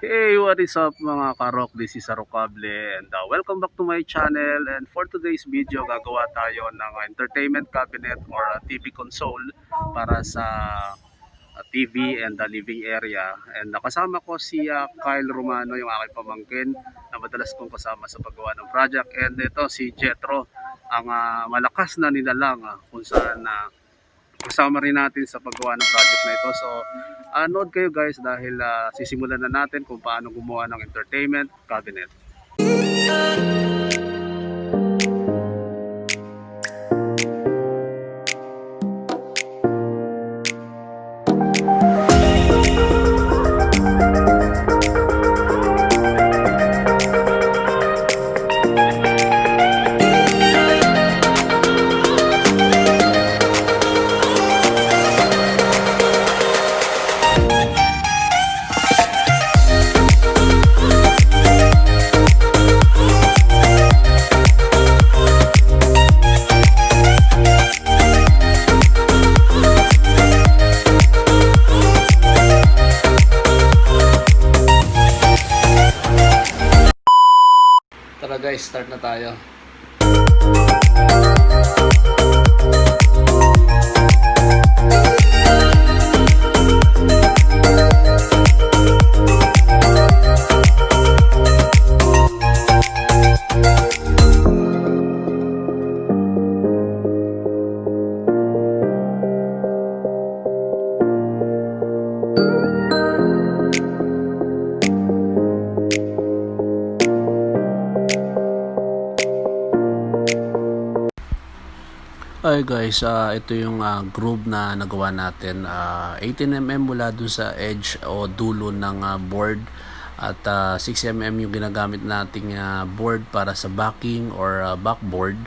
Hey, what is up mga karok? This is Arokable and welcome back to my channel. And for today's video, gagawa tayo ng entertainment cabinet or TV console para sa TV and the living area. And nakasama ko si Kyle Romano, yung aking pamangkin na madalas kong kasama sa paggawa ng project. And ito si Jetro, ang malakas na nilalang kung saan kasama rin natin sa paggawa ng project na ito. So, nood kayo guys dahil sisimulan na natin kung paano gumawa ng entertainment cabinet. Tara guys, start na tayo. Hi guys, ito yung groove na nagawa natin. 18mm mula dun sa edge o dulo ng board at 6mm yung ginagamit nating board para sa backing or backboard.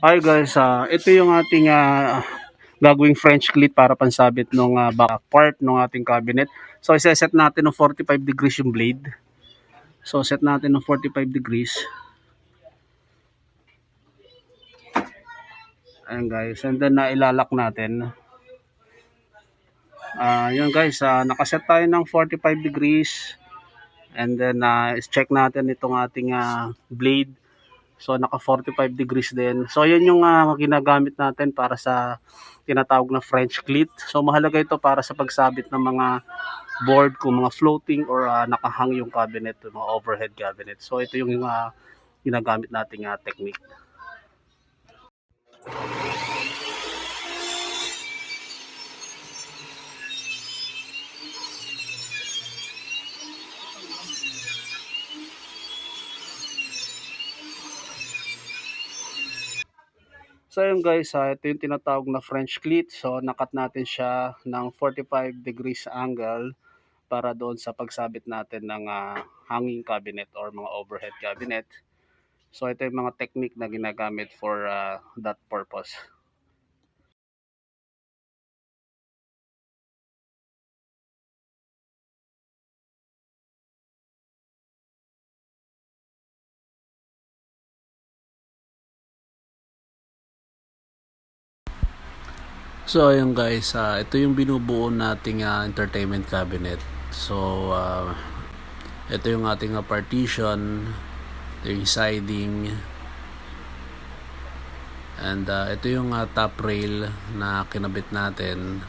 Hi guys, ito yung ating gagawing French cleat para pansabit ng back part ng ating cabinet. So iseset natin ng 45 degrees yung blade. So set natin ng 45 degrees. Ayan guys, and then ilalak natin. Yun guys, nakaset tayo ng 45 degrees. And then check natin itong ating blade. So naka 45 degrees din. So yan yung ginagamit natin para sa tinatawag na French cleat. So mahalaga ito para sa pagsabit ng mga board kung mga floating or nakahang yung cabinet, yung mga overhead cabinet. So ito yung ginagamit nating technique. So yun guys, ito yung tinatawag na French cleat. So nakat natin siya ng 45 degrees angle para doon sa pagsabit natin ng hanging cabinet or mga overhead cabinet. So ito yung mga technique na ginagamit for that purpose. So ayun guys, ito yung binubuo nating entertainment cabinet. So ito yung ating partition, ito yung siding, and ito yung top rail na kinabit natin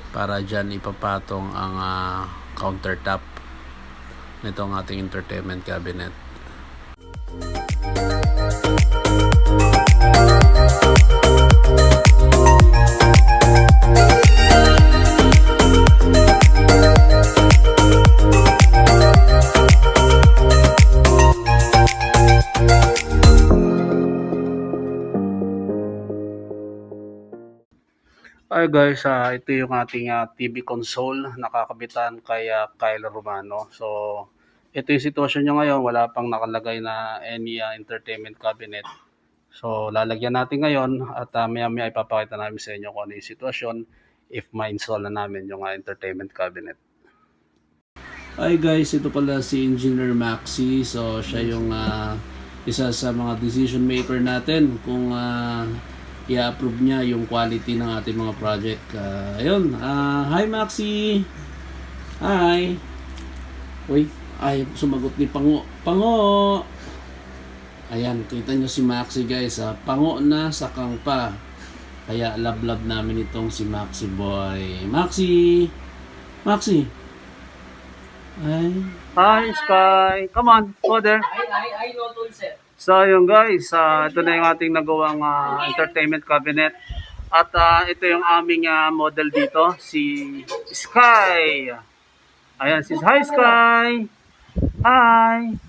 para dyan ipapatong ang countertop nitong ating entertainment cabinet. Hi guys, ito yung ating TV console nakakabitan kay Kyle Romano. So, ito yung sitwasyon nyo ngayon. Wala pang nakalagay na any entertainment cabinet. So, lalagyan natin ngayon at maya-maya ipapakita namin sa inyo kung ano yung sitwasyon if ma-install na namin yung entertainment cabinet. Hi guys, ito pala si Engineer Maxi. So, siya yung isa sa mga decision maker natin kung i-approve niya yung quality ng ating mga project. Ayun, hi Maxi! Hi! Uy, ay sumagot ni Pango. Pango! Ayan, kita nyo si Maxi guys. Pango na, sakang pa. Kaya love namin itong si Maxi boy. Maxi! Maxi! Hi! Hi Sky! Come on, go there! I know tools, sir. So yun guys, ito na yung ating nagawang entertainment cabinet. At ito yung aming model dito, si Sky. Ayan, hi Sky! Hi!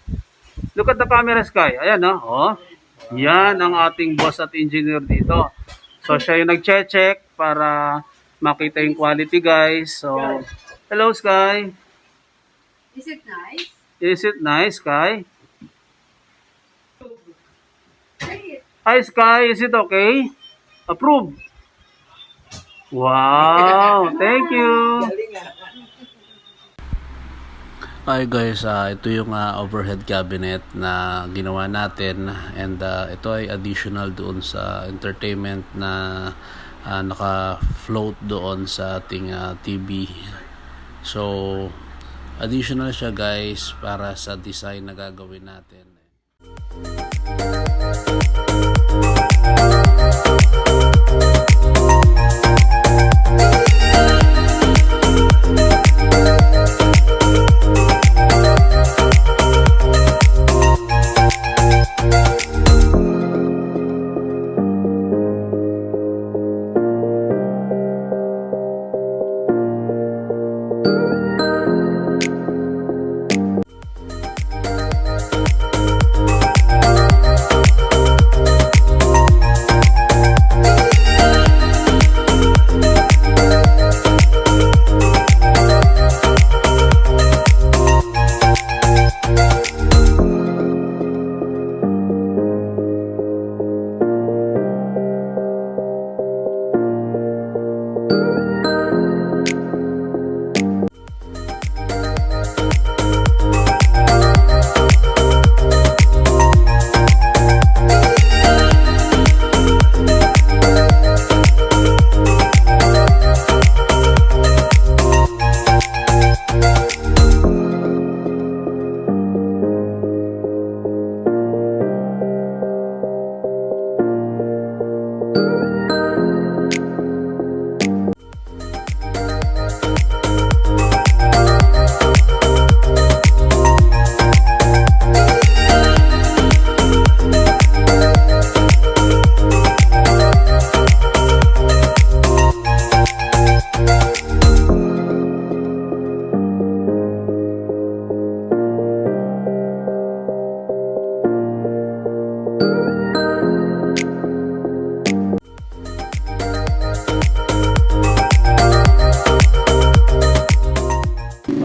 Look at the camera Sky. Ayan oh. Yan ang ating boss at engineer dito. So siya yung nag-check para makita yung quality guys. So, hello Sky! Is it nice? Is it nice Sky? Great. Hi Sky, is it okay? Approve. Wow, thank you. Hi guys, ito yung overhead cabinet na ginawa natin and ito ay additional doon sa entertainment na naka-float doon sa ating TV. So, additional siya guys para sa design na gagawin natin.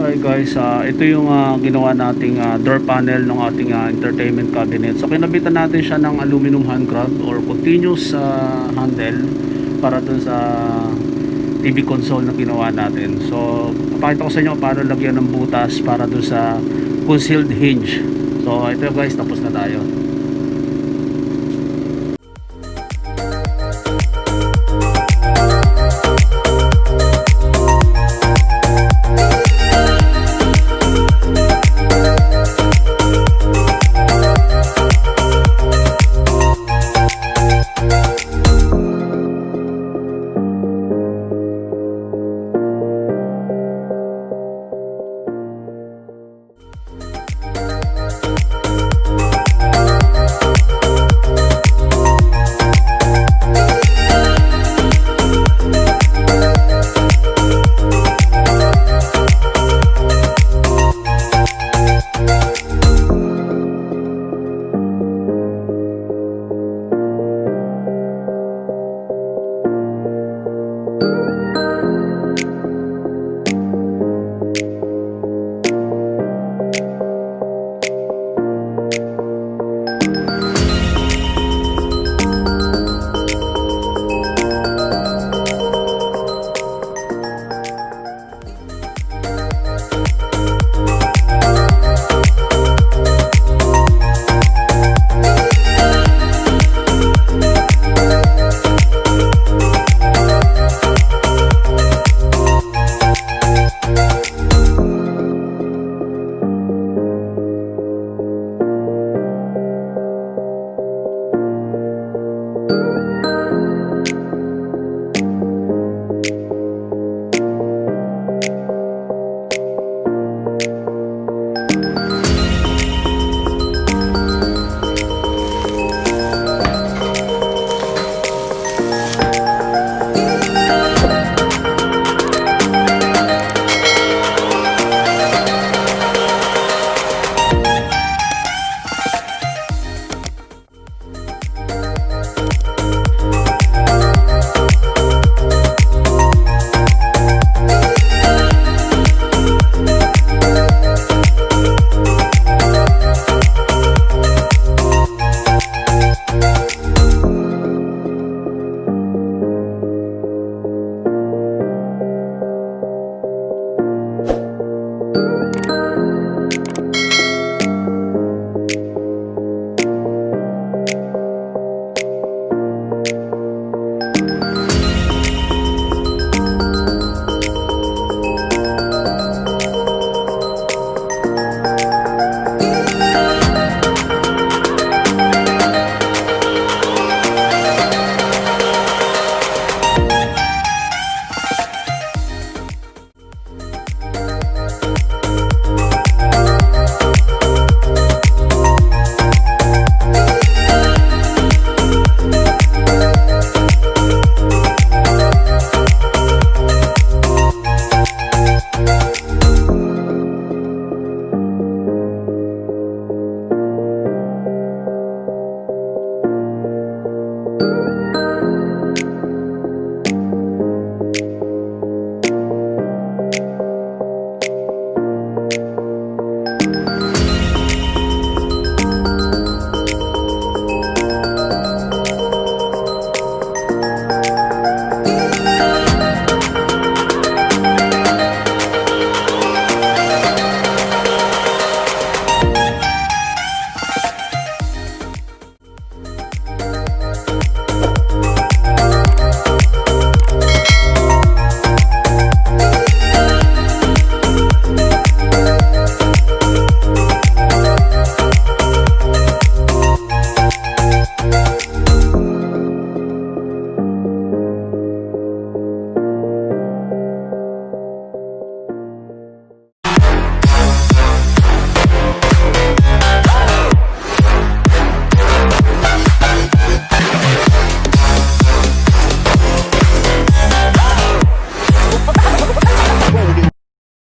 Hi guys, ito yung ginawa nating door panel ng ating entertainment cabinet. So kinabitan natin siya ng aluminum hand grab or continuous handle para dun sa TV console na ginawa natin. So papakita ko sa inyo paano lagyan ng butas para dun sa concealed hinge. So ito guys, tapos na tayo.